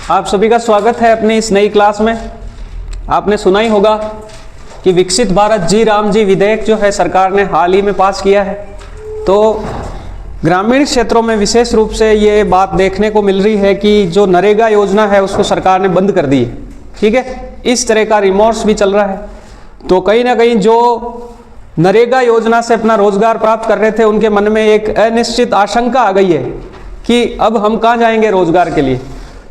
आप सभी का स्वागत है अपनी इस नई क्लास में। आपने सुना ही होगा कि विकसित भारत जी राम जी विधेयक जो है सरकार ने हाल ही में पास किया है। तो ग्रामीण क्षेत्रों में विशेष रूप से ये बात देखने को मिल रही है कि जो नरेगा योजना है उसको सरकार ने बंद कर दी है। ठीक है, इस तरह का रिमोर्स भी चल रहा है। तो कहीं ना कहीं जो नरेगा योजना से अपना रोजगार प्राप्त कर रहे थे उनके मन में एक अनिश्चित आशंका आ गई है कि अब हम कहाँ जाएंगे रोजगार के लिए।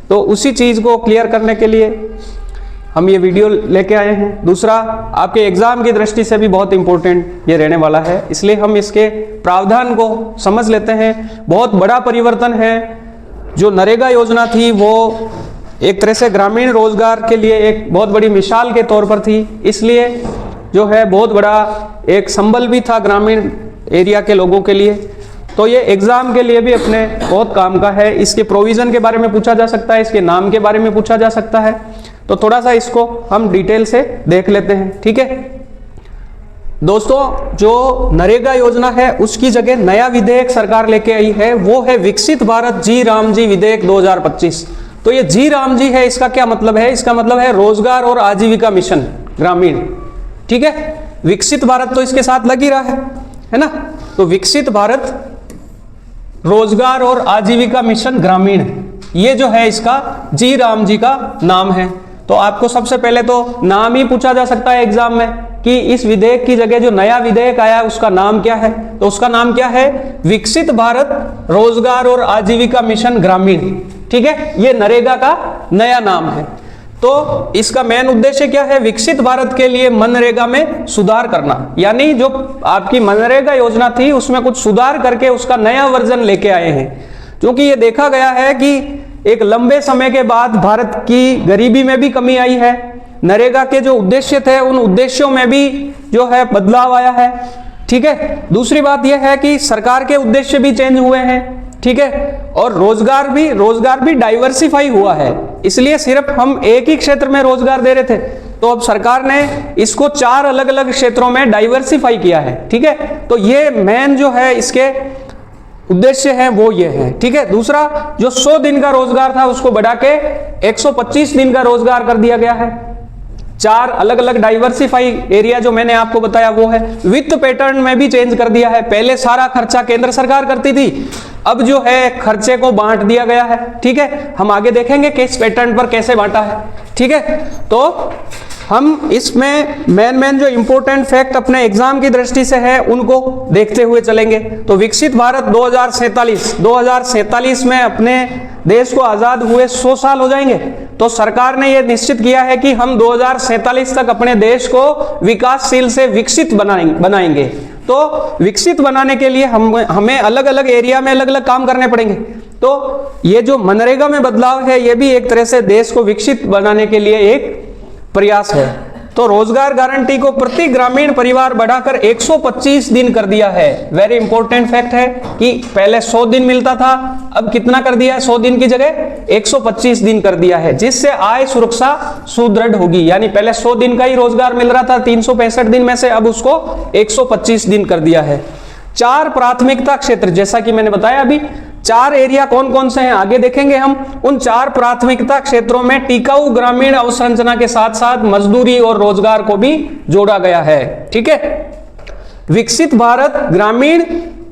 तो उसी चीज़ को क्लियर करने के लिए हम ये वीडियो लेके आए हैं। दूसरा, आपके एग्जाम की दृष्टि से भी बहुत इंपॉर्टेंट ये रहने वाला है, इसलिए हम इसके प्रावधान को समझ लेते हैं। बहुत बड़ा परिवर्तन है। जो नरेगा योजना थी वो एक तरह से ग्रामीण रोजगार के लिए एक बहुत बड़ी मिसाल के तौर पर थी, इसलिए जो है बहुत बड़ा एक संबल भी था ग्रामीण एरिया के लोगों के लिए। तो ये एग्जाम के लिए भी अपने बहुत काम का है। इसके प्रोविजन के बारे में पूछा जा सकता है, इसके नाम के बारे में पूछा जा सकता है। तो थोड़ा सा इसको हम डिटेल से देख लेते हैं। ठीक है दोस्तों, जो नरेगा योजना है उसकी जगह नया विधेयक सरकार लेके आई है, वो है विकसित भारत जी राम जी विधेयक 2025। तो ये जी राम जी है, इसका क्या मतलब है? इसका मतलब है रोजगार और आजीविका मिशन ग्रामीण। ठीक है, विकसित भारत तो इसके साथ लग ही रहा है ना। तो विकसित भारत रोजगार और आजीविका मिशन ग्रामीण, ये जो है इसका जी राम जी का नाम है। तो आपको सबसे पहले तो नाम ही पूछा जा सकता है एग्जाम में कि इस विधेयक की जगह जो नया विधेयक आया है उसका नाम क्या है। तो उसका नाम क्या है? विकसित भारत रोजगार और आजीविका मिशन ग्रामीण। ठीक है, ये नरेगा का नया नाम है। तो इसका मेन उद्देश्य क्या है? विकसित भारत के लिए मनरेगा में सुधार करना, यानी जो आपकी मनरेगा योजना थी उसमें कुछ सुधार करके उसका नया वर्जन लेके आए हैं। क्योंकि ये देखा गया है कि एक लंबे समय के बाद भारत की गरीबी में भी कमी आई है। नरेगा के जो उद्देश्य थे उन उद्देश्यों में भी जो है बदलाव आया है। ठीक है, दूसरी बात यह है कि सरकार के उद्देश्य भी चेंज हुए हैं। ठीक है, और रोजगार भी डाइवर्सिफाई हुआ है, इसलिए सिर्फ हम एक ही क्षेत्र में रोजगार दे रहे थे, तो अब सरकार ने इसको 4 अलग अलग क्षेत्रों में डाइवर्सिफाई किया है। ठीक है, तो ये मेन जो है इसके उद्देश्य है वो ये है। ठीक है, दूसरा, जो 100 दिन का रोजगार था उसको बढ़ा के 125 दिन का रोजगार कर दिया गया है। 4 अलग अलग डाइवर्सिफाई एरिया जो मैंने आपको बताया वो है। वित्त पैटर्न में भी चेंज कर दिया है। पहले सारा खर्चा केंद्र सरकार करती थी, अब जो है खर्चे को बांट दिया गया है। ठीक है, हम आगे देखेंगे कि इस पैटर्न पर कैसे बांटा है। ठीक है, तो हम इसमें मेन जो इंपॉर्टेंट फैक्ट अपने एग्जाम की दृष्टि से है उनको देखते हुए चलेंगे। तो विकसित भारत 2047 में अपने देश को आजाद हुए 100 साल हो जाएंगे। तो सरकार ने यह निश्चित किया है कि हम 2047 तक अपने देश को विकासशील से विकसित बनाएंगे। तो विकसित बनाने के लिए हमें अलग अलग एरिया में अलग अलग काम करने पड़ेंगे। तो ये जो मनरेगा में बदलाव है ये भी एक तरह से देश को विकसित बनाने के लिए एक प्रयास है। तो रोजगार गारंटी को प्रति ग्रामीण परिवार बढ़ाकर 125 दिन कर दिया है। वेरी इंपॉर्टेंट फैक्ट है कि पहले 100 दिन मिलता था, अब कितना कर दिया है? 100 दिन की जगह 125 दिन कर दिया है, जिससे आय सुरक्षा सुदृढ़ होगी। यानी पहले 100 दिन का ही रोजगार मिल रहा था 365 दिन में से, अब उसको 125 दिन कर दिया है। 4 प्राथमिकता क्षेत्र, जैसा कि मैंने बताया अभी 4 एरिया कौन कौन से हैं आगे देखेंगे हम। उन 4 प्राथमिकता क्षेत्रों में टिकाऊ ग्रामीण अवसंरचना के साथ साथ मजदूरी और रोजगार को भी जोड़ा गया है। ठीक है, विकसित भारत ग्रामीण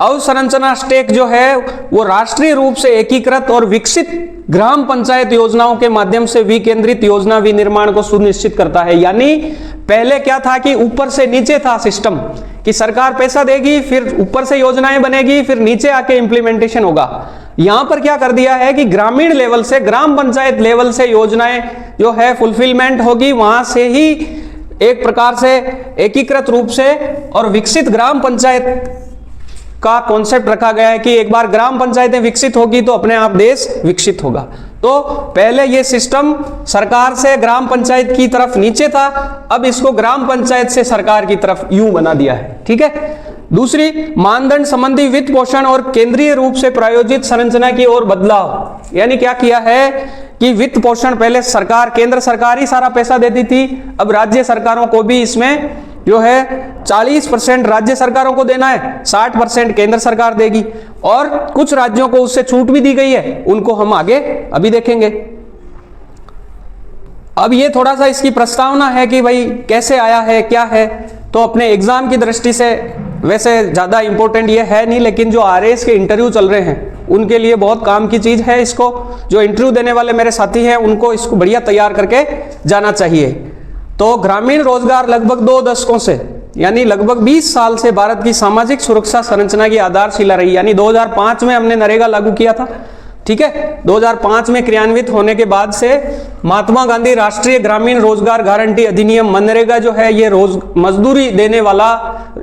अवसंरचना स्टैक जो है वो राष्ट्रीय रूप से एकीकृत और विकसित ग्राम पंचायत योजनाओं के माध्यम से विकेंद्रित योजना विनिर्माण को सुनिश्चित करता है। यानी पहले क्या था कि ऊपर से नीचे था सिस्टम कि सरकार पैसा देगी, फिर ऊपर से योजनाएं बनेगी, फिर नीचे आके इंप्लीमेंटेशन होगा। यहां पर क्या कर दिया है कि ग्रामीण लेवल से, ग्राम पंचायत लेवल से योजनाएं जो है फुलफिलमेंट होगी, वहां से ही एक प्रकार से एकीकृत रूप से और विकसित ग्राम पंचायत का कॉन्सेप्ट रखा गया है कि एक बार ग्राम पंचायतें विकसित होगी तो अपने आप देश विकसित होगा। तो पहले ये सिस्टम सरकार से ग्राम पंचायत की तरफ नीचे था, अब इसको ग्राम पंचायत से सरकार की तरफ यूं बना दिया है। ठीक है, दूसरी, मानदंड संबंधी वित्त पोषण और केंद्रीय रूप से प्रायोजित संरचना की ओर बदलाव। यानी क्या किया है कि वित्त पोषण पहले सरकार, केंद्र सरकार ही सारा पैसा देती थी, अब राज्य सरकारों को भी इसमें जो है 40% राज्य सरकारों को देना है, 60% केंद्र सरकार देगी, और कुछ राज्यों को उससे छूट भी दी गई है, उनको हम आगे अभी देखेंगे। अब ये थोड़ा सा इसकी प्रस्तावना है कि भाई कैसे आया है, क्या है। तो अपने एग्जाम की दृष्टि से वैसे ज़्यादा इंपॉर्टेंट ये है नहीं, लेकिन जो आरएएस के इंटरव्यू चल रहे हैं उनके लिए बहुत काम की चीज़ है। इसको जो इंटरव्यू देने वाले मेरे साथी हैं उनको इसको बढ़िया तैयार करके जाना चाहिए। तो ग्रामीण रोजगार लगभग 2 दशकों से यानी लगभग 20 साल से भारत की सामाजिक सुरक्षा संरचना की आधारशिला रही। यानी 2005 में हमने नरेगा लागू किया था, ठीक है। 2005 में क्रियान्वित होने के बाद से महात्मा गांधी राष्ट्रीय ग्रामीण रोजगार गारंटी अधिनियम मनरेगा जो है ये मजदूरी देने वाला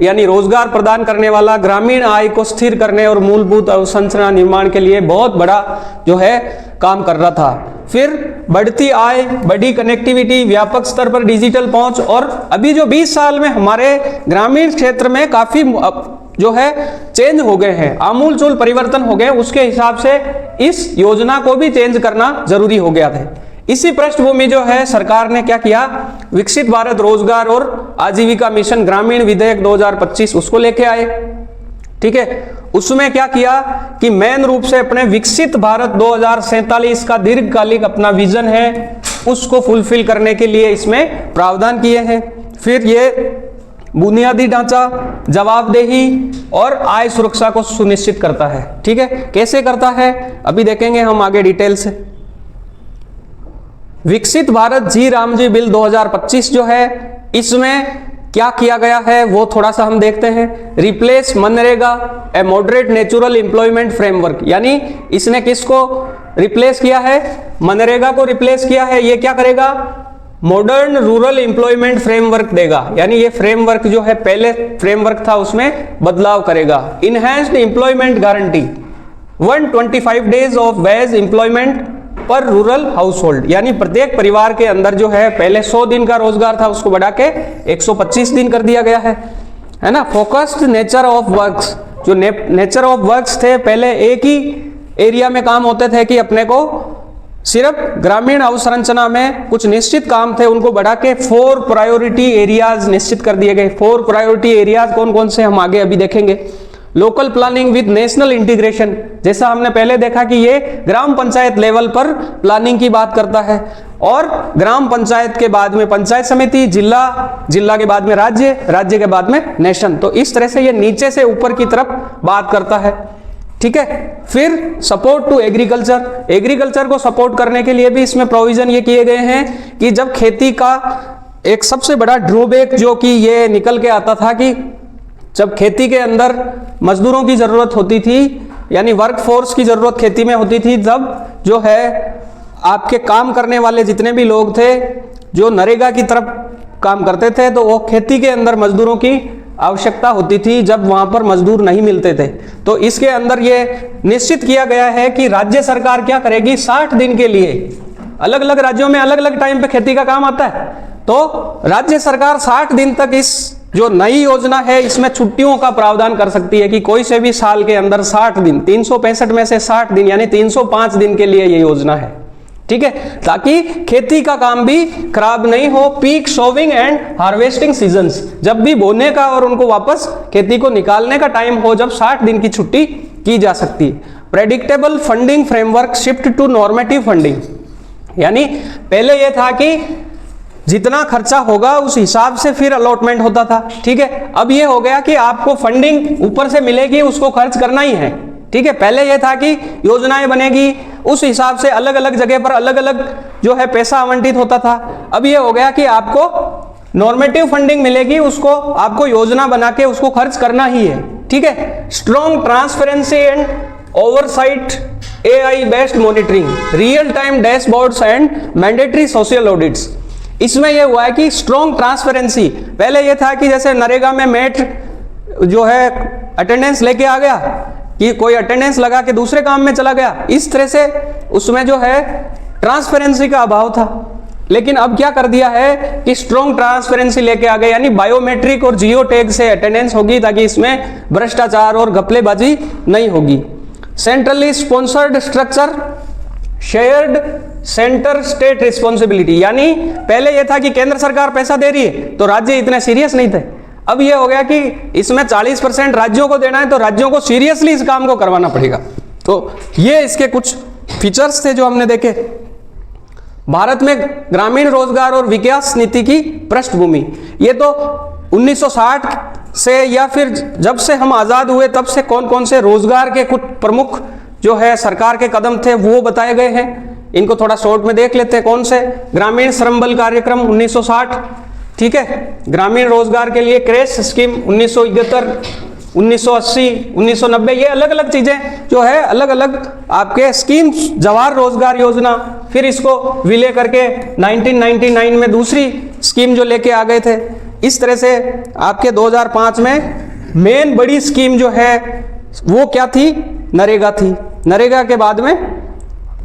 यानी रोजगार प्रदान करने वाला, ग्रामीण आय को स्थिर करने और मूलभूत अवसंरचना निर्माण के लिए बहुत बड़ा जो है काम कर रहा था। फिर बढ़ती आय, बड़ी कनेक्टिविटी, व्यापक स्तर पर डिजिटल पहुंच, और अभी जो 20 साल में हमारे ग्रामीण क्षेत्र में काफी जो है चेंज हो गए हैं, आमूलचूल परिवर्तन हो गए। उसके हिसाब से इस योजना को भी चेंज करना जरूरी हो गया था। इसी पृष्ठभूमि जो है सरकार ने क्या किया, विकसित भारत रोजगार और आजीविका मिशन ग्रामीण विधेयक 2025 उसको लेके आए, ठीक है। उसमें क्या किया कि मेन रूप से अपने विकसित भारत 2047 का दीर्घकालिक अपना विजन है उसको फुलफिल करने के लिए इसमें प्रावधान किए हैं। फिर ये बुनियादी ढांचा, जवाबदेही और आय सुरक्षा को सुनिश्चित करता है, ठीक है। कैसे करता है अभी देखेंगे हम आगे डिटेल से। विकसित भारत जी रामजी बिल 2025 जो है इसमें क्या किया गया है वो थोड़ा सा हम देखते हैं। रिप्लेस मनरेगा ए मॉडरेट नेचुरल एम्प्लॉयमेंट फ्रेमवर्क, यानी इसने किसको रिप्लेस किया है, मनरेगा को रिप्लेस किया है। ये क्या करेगा, मॉडर्न रूरल एम्प्लॉयमेंट फ्रेमवर्क देगा, यानी ये फ्रेमवर्क जो है पहले फ्रेमवर्क था उसमें बदलाव करेगा। Enhanced employment guarantee 125 days of ways employment पर रूरल हाउस होल्ड, यानी प्रत्येक परिवार के अंदर जो है पहले 100 दिन का रोजगार था उसको बढ़ा के 125 दिन कर दिया गया है ना। फोकस्ड नेचर ऑफ वर्क्स, जो नेचर ऑफ वर्क्स थे पहले एक ही एरिया में काम होते थे कि अपने को सिर्फ ग्रामीण अवसंरचना में कुछ निश्चित काम थे उनको बढ़ा के 4 प्रायोरिटी एरियाज निश्चित कर दिए गए। 4 प्रायोरिटी एरियाज कौन कौन से हम आगे अभी देखेंगे। Local planning with national integration, जैसा हमने पहले देखा कि ये ग्राम पंचायत लेवल पर प्लानिंग की बात करता है, और ग्राम पंचायत के बाद में पंचायत समिति, जिला, जिला के बाद में राज्य, राज्य के बाद में नेशन। तो इस तरह से ये नीचे से ऊपर की तरफ बात करता है, ठीक है। फिर सपोर्ट टू एग्रीकल्चर, एग्रीकल्चर को सपोर्ट करने के लिए भी इसमें प्रोविजन ये किए गए हैं कि जब खेती का एक सबसे बड़ा ड्रॉबैक जो कि ये निकल के आता था कि जब खेती के अंदर मजदूरों की जरूरत होती थी, यानी वर्क फोर्स की जरूरत खेती में होती थी, तब जो है आपके काम करने वाले जितने भी लोग थे जो नरेगा की तरफ काम करते थे, तो वो खेती के अंदर मजदूरों की आवश्यकता होती थी जब वहां पर मजदूर नहीं मिलते थे। तो इसके अंदर ये निश्चित किया गया है कि राज्य सरकार क्या करेगी, 60 दिन के लिए, अलग अलग राज्यों में अलग अलग टाइम पे खेती का काम आता है, तो राज्य सरकार 60 दिन तक इस जो नई योजना है इसमें छुट्टियों का प्रावधान कर सकती है कि कोई से भी साल के अंदर 60 दिन, 365 में से 60 दिन यानी 305 दिन के लिए ये योजना है, ठीक है, ताकि खेती का काम भी खराब नहीं हो। Peak sowing and harvesting seasons, जब भी बोने का और उनको वापस खेती को निकालने का टाइम हो, जब 60 दिन की छुट्टी की जा सकती है। Predictable funding framework shift to normative funding, यानी पहले यह था कि जितना खर्चा होगा उस हिसाब से फिर अलॉटमेंट होता था, ठीक है। अब ये हो गया कि आपको फंडिंग ऊपर से मिलेगी, उसको खर्च करना ही है, ठीक है। पहले यह था कि योजनाएं बनेगी उस हिसाब से अलग अलग जगह पर अलग अलग जो है पैसा आवंटित होता था। अब ये हो गया कि आपको नॉर्मेटिव फंडिंग मिलेगी, उसको आपको योजना बना के उसको खर्च करना ही है, ठीक है। Strong transparency and oversight, AI based monitoring, real time dashboards and mandatory social audits. इसमें यह हुआ है कि स्ट्रॉन्ग ट्रांसपेरेंसी, पहले यह था कि जैसे नरेगा में मेट जो है अटेंडेंस लेके आ गया कि कोई अटेंडेंस लगा के दूसरे काम में चला गया, इस तरह से उसमें जो है ट्रांसपेरेंसी का अभाव था। लेकिन अब क्या कर दिया है कि स्ट्रॉन्ग ट्रांसपेरेंसी लेके आ गए, यानी बायोमेट्रिक और जियो टैग से अटेंडेंस होगी ताकि इसमें भ्रष्टाचार और घपलेबाजी नहीं होगी। Centrally sponsored structure, shared centre state responsibility, यानी पहले यह था कि केंद्र सरकार पैसा दे रही है तो राज्य इतने सीरियस नहीं थे, अब यह हो गया कि इसमें 40% राज्यों को देना है तो राज्यों को सीरियसली इस काम को करवाना पड़ेगा। तो ये इसके कुछ फीचर्स थे जो हमने देखे। भारत में ग्रामीण रोजगार और विकास नीति की पृष्ठभूमि, ये तो 1960 से या फिर जब से हम आजाद हुए तब से कौन कौन से रोजगार के कुछ प्रमुख जो है सरकार के कदम थे वो बताए गए हैं। इनको थोड़ा शॉर्ट में देख लेते हैं। कौन से? ग्रामीण श्रम बल कार्यक्रम 1960, ठीक है। ग्रामीण रोजगार के लिए क्रेश स्कीम 1971, 1980, 1990, ये अलग अलग चीजें जो है अलग अलग आपके स्कीम्स। जवाहर रोजगार योजना, फिर इसको विलय करके 1999 में दूसरी स्कीम जो लेके आ गए थे। इस तरह से आपके 2005 में मेन बड़ी स्कीम जो है वो क्या थी? नरेगा थी। नरेगा के बाद में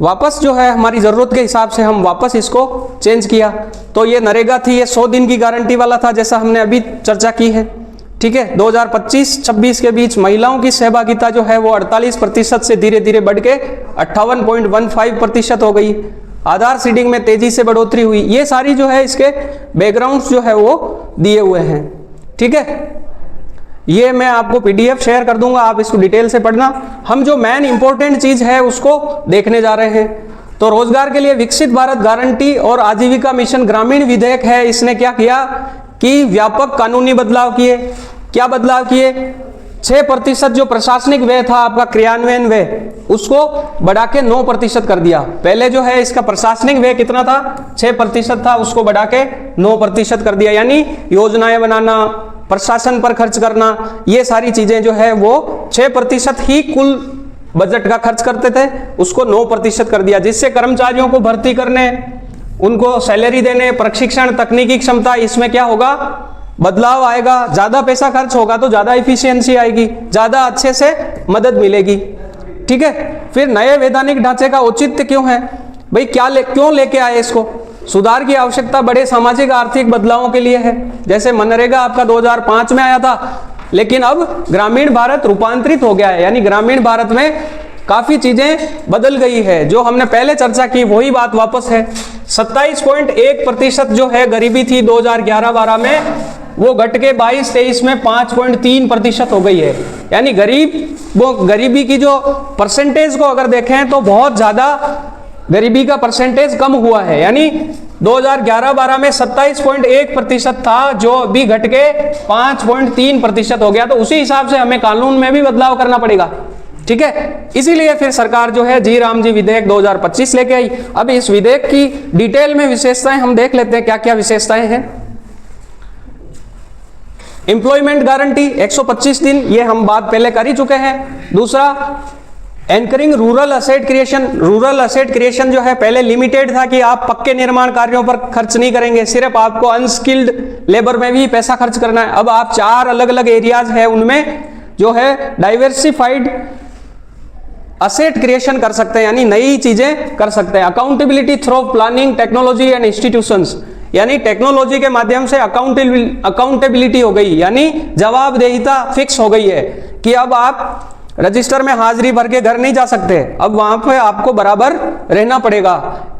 वापस जो है हमारी ज़रूरत के हिसाब से हम वापस इसको चेंज किया। तो ये नरेगा थी, ये 100 दिन की गारंटी वाला था जैसा हमने अभी चर्चा की है, ठीक है। 2025-26 के बीच महिलाओं की सहभागिता जो है वो 48% से धीरे धीरे बढ़ के 58.15% हो गई। आधार सीडिंग में तेजी से बढ़ोतरी हुई। ये सारी जो है इसके बैकग्राउंड्स जो है वो दिए हुए हैं, ठीक है। ये मैं आपको PDF शेयर कर दूंगा, आप इसको डिटेल से पढ़ना। हम जो मेन इंपॉर्टेंट चीज है उसको देखने जा रहे हैं। तो रोजगार के लिए विकसित भारत गारंटी और आजीविका मिशन ग्रामीण विधेयक है, इसने क्या किया कि व्यापक कानूनी बदलाव किए। क्या बदलाव किए? 6% जो प्रशासनिक व्यय था आपका क्रियान्वयन व्यय, उसको बढ़ा के 9% कर दिया। पहले जो है इसका प्रशासनिक व्यय कितना था? 6% था, उसको बढ़ा के 9% कर दिया। यानी योजनाएं बनाना, प्रशासन पर खर्च करना, ये सारी चीजें जो है वो 6% ही कुल बजट का खर्च करते थे, उसको 9% कर दिया। जिससे कर्मचारियों को भर्ती करने, उनको सैलरी देने, प्रशिक्षण, तकनीकी क्षमता, इसमें क्या होगा? बदलाव आएगा। ज्यादा पैसा खर्च होगा तो ज्यादा इफिशियंसी आएगी, ज्यादा अच्छे से मदद मिलेगी, ठीक है। फिर नए वैधानिक ढांचे का औचित्य क्यों है भाई? क्यों लेके आए इसको? सुधार की आवश्यकता बड़े सामाजिक आर्थिक बदलावों के लिए है। जैसे मनरेगा आपका 2005 में आया था, लेकिन अब ग्रामीण भारत रूपांतरित हो गया है, यानी ग्रामीण भारत में काफी चीजें बदल गई है। जो हमने पहले चर्चा की वही बात वापस है। 27.1% जो है गरीबी थी 2011-12 में, वो घट के 22-23 में 5.3% हो गई है। यानी गरीबी की जो परसेंटेज को अगर देखें तो बहुत ज्यादा गरीबी का परसेंटेज कम हुआ है। यानी 2011-12 में 27.1% था, जो अभी घट के 5.3% हो गया। तो उसी हिसाब से हमें कानून में भी बदलाव करना पड़ेगा, ठीक है। इसीलिए फिर सरकार जो है जी राम जी विधेयक 2025 लेके आई। अब इस विधेयक की डिटेल में विशेषताएं हम देख लेते हैं, क्या क्या विशेषताएं हैं। एम्प्लॉयमेंट गारंटी 125 दिन, ये हम बात पहले कर ही चुके हैं। दूसरा, anchoring rural asset creation. Rural asset creation जो है पहले लिमिटेड था कि आप पक्के निर्माण कार्यों पर खर्च नहीं करेंगे, सिर्फ आपको अनस्किल्ड लेबर में भी पैसा खर्च करना है। अब आप 4 अलग अलग एरियाज है, उनमें जो है डाइवर्सिफाइड असेट क्रिएशन कर सकते हैं, यानी नई चीजें कर सकते हैं। Accountability through planning technology and institutions, यानी टेक्नोलॉजी के माध्यम से अकाउंटेबिलिटी हो गई, यानी जवाबदेहिता फिक्स हो गई है कि अब आप रजिस्टर में हाजिरी भर के घर नहीं जा सकते, अब वहां पे आपको बराबर रहना पड़ेगा।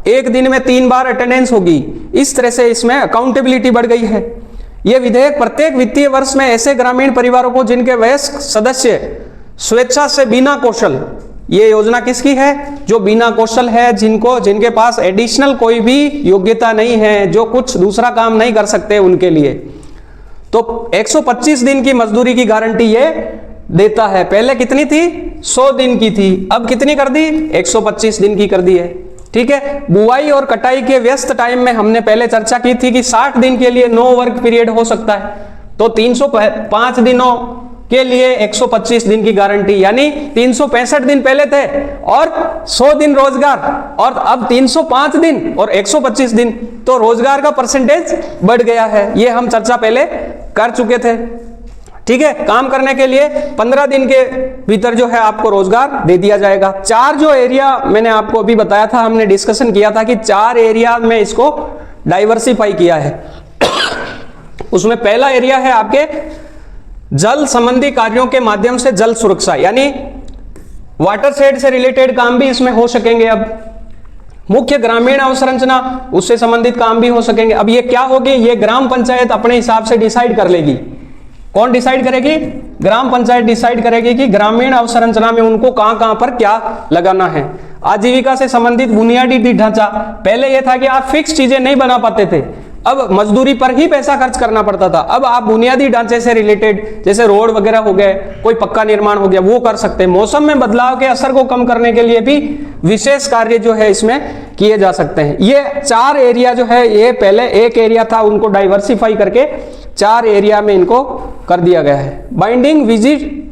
एक दिन में 3 बार अटेंडेंस होगी। इस तरह से इसमें अकाउंटेबिलिटी बढ़ गई है। यह विधेयक प्रत्येक वित्तीय वर्ष में ऐसे ग्रामीण परिवारों को जिनके वयस्क सदस्य स्वेच्छा से बिना कौशल, ये योजना किसकी है? जो बिना कौशल है, जिनके पास एडिशनल कोई भी योग्यता नहीं है, जो कुछ दूसरा काम नहीं कर सकते, उनके लिए तो 125 दिन की मजदूरी की गारंटी ये देता है। पहले कितनी थी? 100 दिन की थी, अब कितनी कर दी? 125 दिन की कर दी है, ठीक है। बुआई और कटाई के व्यस्त टाइम में हमने पहले चर्चा की थी कि 60 दिन के लिए नो वर्क पीरियड हो सकता है, तो 305 दिनों के लिए 125 दिन की गारंटी, यानी 365 दिन पहले थे और 100 दिन रोजगार, और अब 305 दिन और 125 दिन, तो रोजगार का परसेंटेज बढ़ गया है। ये हम चर्चा पहले कर चुके थे, ठीक है। काम करने के लिए 15 दिन के भीतर जो है आपको रोजगार दे दिया जाएगा। 4 जो एरिया मैंने आपको अभी बताया था, हमने डिस्कशन किया था कि 4 एरिया में इसको डाइवर्सिफाई किया है। उसमें पहला एरिया है आपके जल संबंधी कार्यों के माध्यम से जल सुरक्षा, यानी वाटर शेड से रिलेटेड काम भी इसमें हो सकेंगे। अब मुख्य ग्रामीण अवसंरचना, उससे संबंधित काम भी हो सकेंगे। अब ये क्या होगी? ये ग्राम पंचायत अपने हिसाब से डिसाइड कर लेगी। कौन डिसाइड करेगी? ग्राम पंचायत डिसाइड करेगी कि ग्रामीण अवसंरचना में उनको कहां कहां पर क्या लगाना है। आजीविका से संबंधित बुनियादी ढांचा, पहले यह था कि आप फिक्स चीजें नहीं बना पाते थे, अब मजदूरी पर ही पैसा खर्च करना पड़ता था। अब आप बुनियादी ढांचे से रिलेटेड जैसे रोड वगैरह हो गए, कोई पक्का निर्माण हो गया, वो कर सकते हैं। मौसम में बदलाव के असर को कम करने के लिए भी विशेष कार्य जो है इसमें किए जा सकते हैं। ये 4 एरिया जो है, ये पहले एक एरिया था, उनको डाइवर्सिफाई करके 4 एरिया में इनको कर दिया गया है। बाइंडिंग विजिट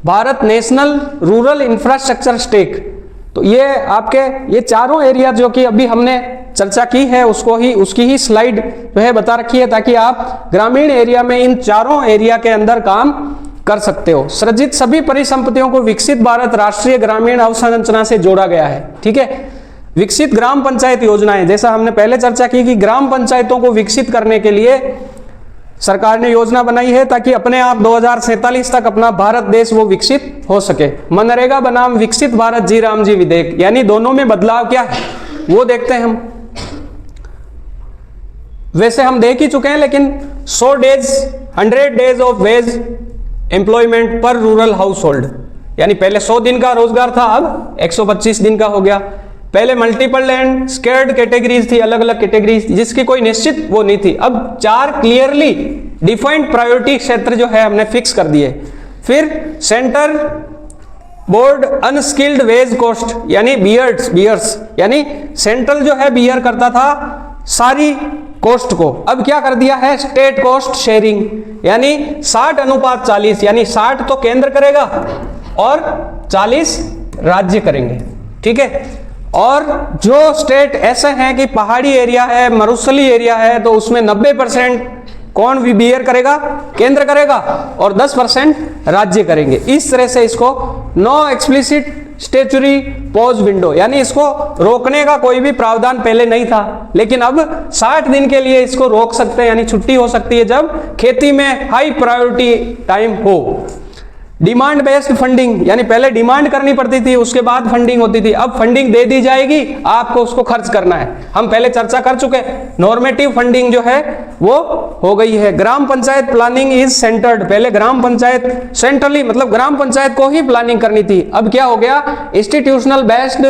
Bharat national rural infrastructure stack, तो ये आपके ये चारों एरिया जो कि अभी हमने चर्चा की है उसकी ही स्लाइड जो है बता रखी है, ताकि आप ग्रामीण एरिया में इन चारों एरिया के अंदर काम कर सकते हो। सृजित सभी परिसंपत्तियों को विकसित भारत राष्ट्रीय ग्रामीण अवसंरचना से जोड़ा गया है। ठीक है, विकसित ग्राम पंचायत योजनाएं, जैसा हमने पहले चर्चा की कि ग्राम पंचायतों को विकसित करने के लिए सरकार ने योजना बनाई है, ताकि अपने आप 2047 तक अपना भारत देश वो विकसित हो सके। मनरेगा बनाम विकसित भारत जी राम जी विधेयक, यानी दोनों में बदलाव क्या है वो देखते हैं हम। वैसे हम देख ही चुके हैं, लेकिन 100 डेज ऑफ वेज एम्प्लॉयमेंट पर रूरल हाउस होल्ड, यानी पहले 100 दिन का रोजगार था, अब 125 दिन का हो गया। पहले मल्टीपल एंड स्केर्ड कैटेगरीज थी, अलग अलग कैटेगरीज जिसकी कोई निश्चित वो नहीं थी। अब 4 क्लियरली डिफाइंड प्रायोरिटी क्षेत्र जो है हमने फिक्स कर दिए। फिर centre board unskilled wage cost, यानी बियर्स, यानी सेंट्रल जो है बियर करता था सारी कॉस्ट को, अब क्या कर दिया है स्टेट कॉस्ट शेयरिंग, यानी 60:40, यानी 60 तो केंद्र करेगा और 40 राज्य करेंगे। ठीक है, और जो स्टेट ऐसे हैं कि पहाड़ी एरिया है, मरुस्थलीय एरिया है, तो उसमें 90% कौन भी बियर करेगा, केंद्र करेगा, और 10% राज्य करेंगे। इस तरह से इसको no explicit statutory pause window, यानी इसको रोकने का कोई भी प्रावधान पहले नहीं था, लेकिन अब 60 दिन के लिए इसको रोक सकते हैं, यानी छुट्टी हो सकती है जब खेती में हाई प्रायोरिटी टाइम हो। डिमांड बेस्ड फंडिंग, यानी पहले डिमांड करनी पड़ती थी, उसके बाद फंडिंग होती थी, अब फंडिंग दे दी जाएगी, आपको उसको खर्च करना है। हम पहले चर्चा कर चुके, नॉर्मेटिव फंडिंग जो है वो हो गई है। ग्राम पंचायत प्लानिंग इज सेंटर्ड, पहले ग्राम पंचायत सेंट्रली, मतलब ग्राम पंचायत को ही प्लानिंग करनी थी, अब क्या हो गया institutional based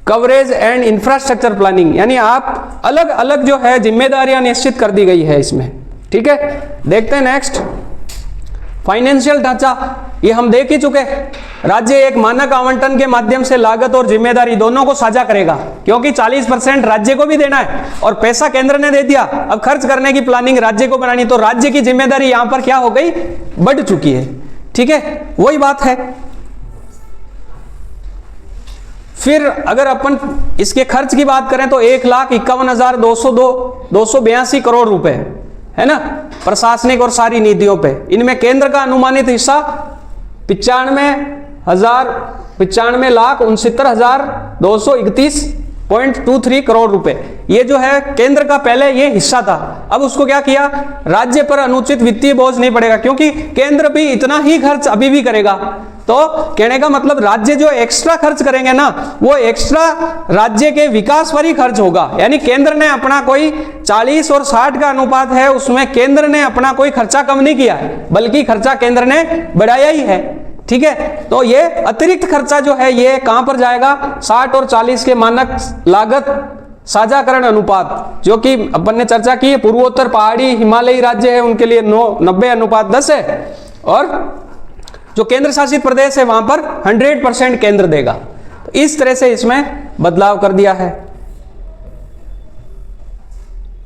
coverage and infrastructure planning, यानी आप अलग अलग जो है जिम्मेदारियां निश्चित कर दी गई है इसमें। ठीक है, देखते हैं नेक्स्ट फाइनेंशियल ढांचा, ये हम देख ही चुके। राज्य एक मानक आवंटन के माध्यम से लागत और जिम्मेदारी दोनों को साझा करेगा, क्योंकि 40% राज्य को भी देना है और पैसा केंद्र ने दे दिया, अब खर्च करने की प्लानिंग राज्य को बनानी, तो राज्य की जिम्मेदारी यहां पर क्या हो गई, बढ़ चुकी है। ठीक है, वही बात है। फिर अगर अपन इसके खर्च की बात करें तो 1,51,282 करोड़ रुपए है ना, प्रशासनिक और सारी नीतियों पे। इनमें केंद्र का अनुमानित हिस्सा 95,69,231.23 करोड़ रुपए, ये जो है केंद्र का पहले ये हिस्सा था। अब उसको क्या किया, राज्य पर अनुचित वित्तीय बोझ नहीं पड़ेगा, क्योंकि केंद्र भी इतना ही खर्च अभी भी करेगा। तो कहने का मतलब राज्य जो एक्स्ट्रा खर्च करेंगे ना, वो एक्स्ट्रा राज्य के विकास पर ही खर्च होगा, यानी केंद्र ने अपना कोई 40 और 60 का अनुपात है, उसमें केंद्र ने अपना कोई खर्चा कम नहीं किया है, बल्कि खर्चा केंद्र ने बढ़ाया ही है। ठीक है, तो ये अतिरिक्त खर्चा जो है ये कहां पर जाएगा, 60 और 40 के मानक लागत साझाकरण अनुपात, जो कि अपन ने चर्चा की है, पूर्वोत्तर पहाड़ी हिमालयी राज्य है उनके लिए 90:10 है, और जो केंद्र शासित प्रदेश है वहां पर 100% केंद्र देगा। तो इस तरह से इसमें बदलाव कर दिया है।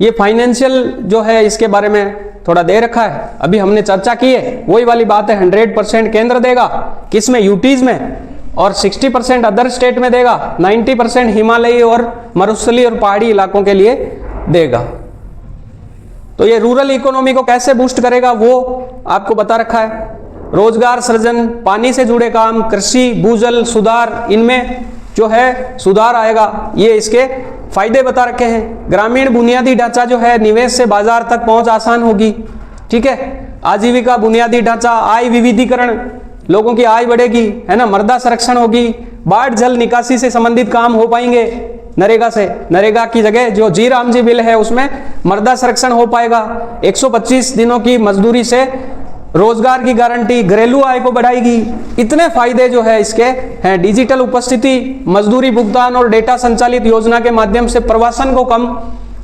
ये फाइनेंशियल जो है इसके बारे में थोड़ा दे रखा है, अभी हमने चर्चा की है, वही वाली बात है, 100% केंद्र देगा, किसमें, यूटीज में, और 60% अदर स्टेट में देगा, 90% हिमालयी और मरुस्थलीय और पहाड़ी इलाकों के लिए देगा। तो ये रूरल इकोनॉमी को कैसे बूस्ट करेगा वो आपको बता रखा है। रोजगार सृजन, पानी से जुड़े काम, कृषि, भूजल सुधार, इनमें जो है सुधार आएगा, ये इसके फायदे बता रखे हैं। ग्रामीण बुनियादी ढांचा जो है, निवेश से बाजार तक पहुंच आसान होगी। ठीक है, आजीविका बुनियादी ढांचा, आय विविधीकरण, लोगों की आय बढ़ेगी, है ना, मृदा संरक्षण होगी, बाढ़ जल निकासी से संबंधित काम हो पाएंगे नरेगा से, नरेगा की जगह जो जी राम जी बिल है उसमें मृदा संरक्षण हो पाएगा। 125 दिनों की मजदूरी से रोजगार की गारंटी, घरेलू आय को बढ़ाएगी। इतने फायदे जो है इसके हैं। डिजिटल उपस्थिति, मजदूरी भुगतान और डेटा संचालित योजना के माध्यम से प्रवासन को कम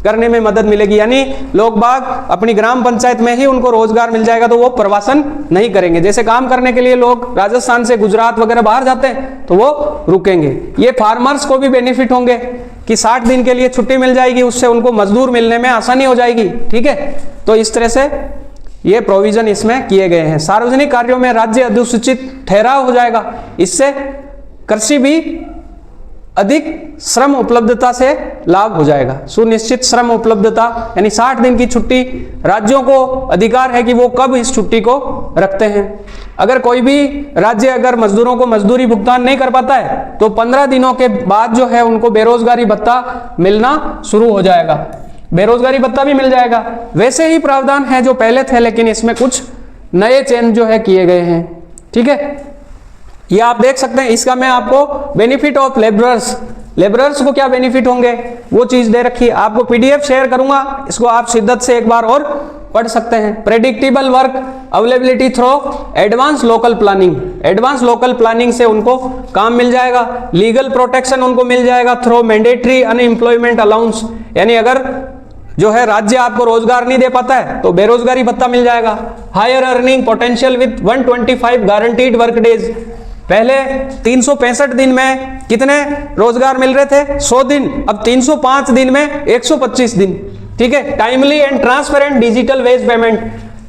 करने में मदद मिलेगी। यानी लोग बाग अपनी ग्राम पंचायत में ही उनको रोजगार मिल जाएगा तो वो प्रवासन नहीं करेंगे। जैसे काम करने के लिए लोग राजस्थान से गुजरात वगैरह बाहर जाते हैं तो वो रुकेंगे। ये फार्मर्स को भी बेनिफिट होंगे कि 60 दिन के लिए छुट्टी मिल जाएगी, उससे उनको मजदूर मिलने में आसानी हो जाएगी। ठीक है, तो इस तरह से ये प्रोविजन इसमें किए गए हैं। सार्वजनिक कार्यों में राज्य अधिसूचित ठहराव हो जाएगा, इससे कृषि भी अधिक श्रम उपलब्धता से लाभ हो जाएगा। सुनिश्चित श्रम उपलब्धता यानी 60 दिन की छुट्टी, राज्यों को अधिकार है कि वो कब इस छुट्टी को रखते हैं। अगर कोई भी राज्य अगर मजदूरों को मजदूरी भुगतान नहीं कर पाता है तो 15 दिनों के बाद जो है उनको बेरोजगारी भत्ता मिलना शुरू हो जाएगा, बेरोजगारी भत्ता भी मिल जाएगा। वैसे ही प्रावधान है जो पहले थे, लेकिन इसमें कुछ नए चेंज जो है किए गए हैं। ठीक है, ये आप देख सकते हैं। इसका मैं आपको बेनिफिट ऑफ लेबरर्स को क्या बेनिफिट होंगे वो चीज दे रखी है। आपको पीडीएफ शेयर करूंगा, इसको आप शिद्दत से एक बार और पढ़ सकते हैं। Predictable work availability through advance local planning, advance local planning से उनको काम मिल जाएगा। लीगल प्रोटेक्शन उनको मिल जाएगा थ्रू मैंडेटरी अनएम्प्लॉयमेंट अलाउंस, यानी अगर जो है राज्य आपको रोजगार नहीं दे पाता है तो बेरोजगारी भत्ता मिल जाएगा। Higher earning potential with 125 guaranteed work days, पहले 365 दिन में कितने रोजगार मिल रहे थे? 100 दिन, अब 305 दिन में 125 दिन। ठीक है, timely and transparent digital wage payment,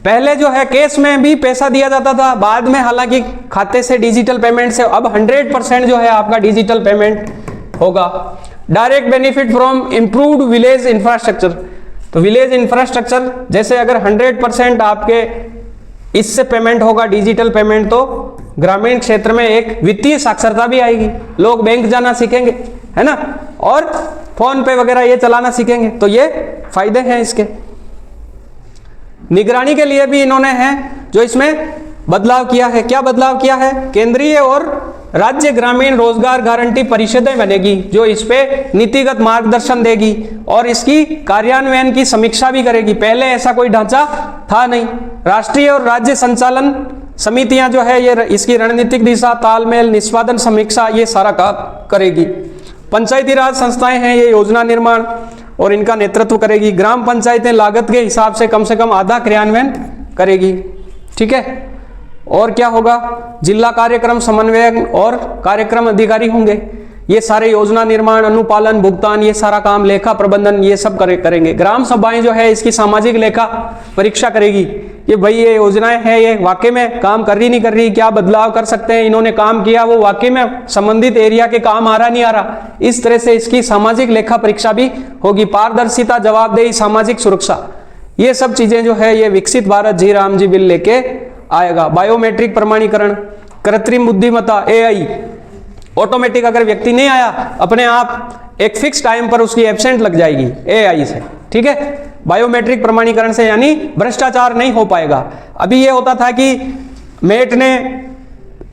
पहले जो है केस में भी पैसा दिया जाता था, बाद में हालांकि खाते से डिजिटल पेमेंट से अब 100% जो है आपका डिजिटल पेमेंट होगा। Direct benefit from improved village infrastructure, तो विलेज इंफ्रास्ट्रक्चर जैसे अगर 100% आपके इससे पेमेंट होगा डिजिटल पेमेंट, तो ग्रामीण क्षेत्र में एक वित्तीय साक्षरता भी आएगी, लोग बैंक जाना सीखेंगे, है ना, और फोन पे वगैरह ये चलाना सीखेंगे। तो ये फायदे हैं इसके। निगरानी के लिए भी इन्होंने है जो इसमें बदलाव किया है। क्या बदलाव किया है? केंद्रीय और राज्य ग्रामीण रोजगार गारंटी परिषदें बनेगी जो इस पे नीतिगत मार्गदर्शन देगी और इसकी कार्यान्वयन की समीक्षा भी करेगी। पहले ऐसा कोई ढांचा था नहीं। राष्ट्रीय और राज्य संचालन समितियां जो है ये इसकी रणनीतिक दिशा, तालमेल, निष्पादन समीक्षा ये सारा काम करेगी। पंचायती राज संस्थाएं हैं ये योजना निर्माण और इनका नेतृत्व करेगी। ग्राम पंचायतें लागत के हिसाब से कम आधा क्रियान्वयन करेगी। ठीक है, और क्या होगा? जिला कार्यक्रम समन्वयक और कार्यक्रम अधिकारी होंगे, ये सारे योजना निर्माण, अनुपालन, भुगतान, ये सारा काम, लेखा प्रबंधन ये सब करेंगे। ग्राम सभाएं जो है इसकी सामाजिक लेखा परीक्षा करेगी कि भाई ये योजनाएं हैं ये वाकई में काम कर रही नहीं कर रही, क्या बदलाव कर सकते हैं, इन्होंने काम किया वो वाकई में संबंधित एरिया के काम आ रहा नहीं आ रहा। इस तरह से इसकी सामाजिक लेखा परीक्षा भी होगी। पारदर्शिता, जवाबदेही, सामाजिक सुरक्षा, ये सब चीजें जो है ये विकसित भारत जी राम जी बिल लेके आएगा। बायोमेट्रिक प्रमाणीकरण, कृत्रिम बुद्धिमत्ता, एआई, ऑटोमेटिक अगर व्यक्ति नहीं आया अपने आप एक फिक्स टाइम पर उसकी एब्सेंट लग जाएगी एआई से। ठीक है, बायोमेट्रिक प्रमाणीकरण से यानी भ्रष्टाचार नहीं हो पाएगा। अभी ये होता था कि मेट ने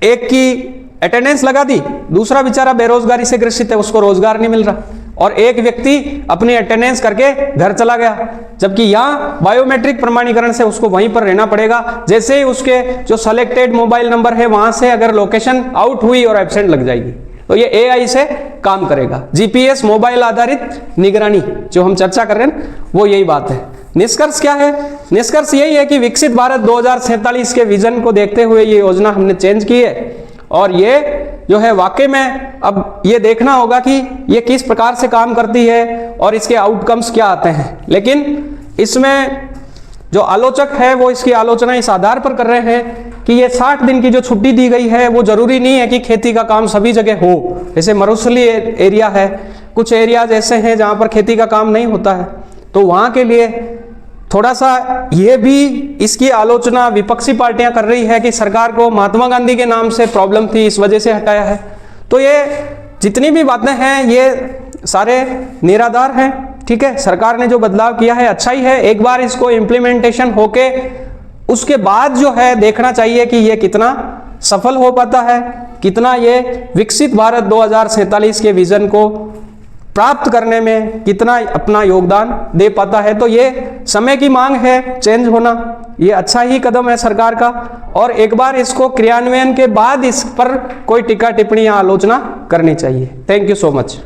एक की अटेंडेंस लगा दी, दूसरा बेचारा बेरोजगारी से ग्रसित है, उसको रोजगार नहीं मिल रहा, और एक व्यक्ति अपनी अटेंडेंस करके घर चला गया, जबकि यहाँ बायोमेट्रिक प्रमाणीकरण से उसको वहीं पर रहना पड़ेगा। जैसे ही उसके जो सेलेक्टेड मोबाइल नंबर है वहां से अगर लोकेशन आउट हुई और एब्सेंट लग जाएगी, तो ये एआई से काम करेगा। जीपीएस, मोबाइल आधारित निगरानी जो हम चर्चा कर रहे हैं वो यही बात है। निष्कर्ष क्या है? निष्कर्ष यही है कि विकसित भारत 2047 के विजन को देखते हुए ये योजना हमने चेंज की है, और ये जो है वाकई में अब ये देखना होगा कि ये किस प्रकार से काम करती है और इसके आउटकम्स क्या आते हैं। लेकिन इसमें जो आलोचक है वो इसकी आलोचना इस आधार पर कर रहे हैं कि ये 60 दिन की जो छुट्टी दी गई है वो जरूरी नहीं है कि खेती का काम सभी जगह हो। जैसे मरुस्थलीय एरिया है, कुछ एरियाज ऐसे हैं जहाँ पर खेती का काम नहीं होता है, तो वहाँ के लिए थोड़ा सा ये भी इसकी आलोचना विपक्षी पार्टियां कर रही है कि सरकार को महात्मा गांधी के नाम से प्रॉब्लम थी, इस वजह से हटाया है। तो ये जितनी भी बातें हैं ये सारे निराधार हैं। ठीक है, सरकार ने जो बदलाव किया है अच्छा ही है। एक बार इसको इम्प्लीमेंटेशन होके उसके बाद जो है देखना चाहिए कि ये कितना सफल हो पाता है, कितना ये विकसित भारत 2047 के विजन को प्राप्त करने में कितना अपना योगदान दे पाता है। तो ये समय की मांग है चेंज होना। ये अच्छा ही कदम है सरकार का, और एक बार इसको क्रियान्वयन के बाद इस पर कोई टीका टिप्पणी या आलोचना करनी चाहिए। Thank you so much.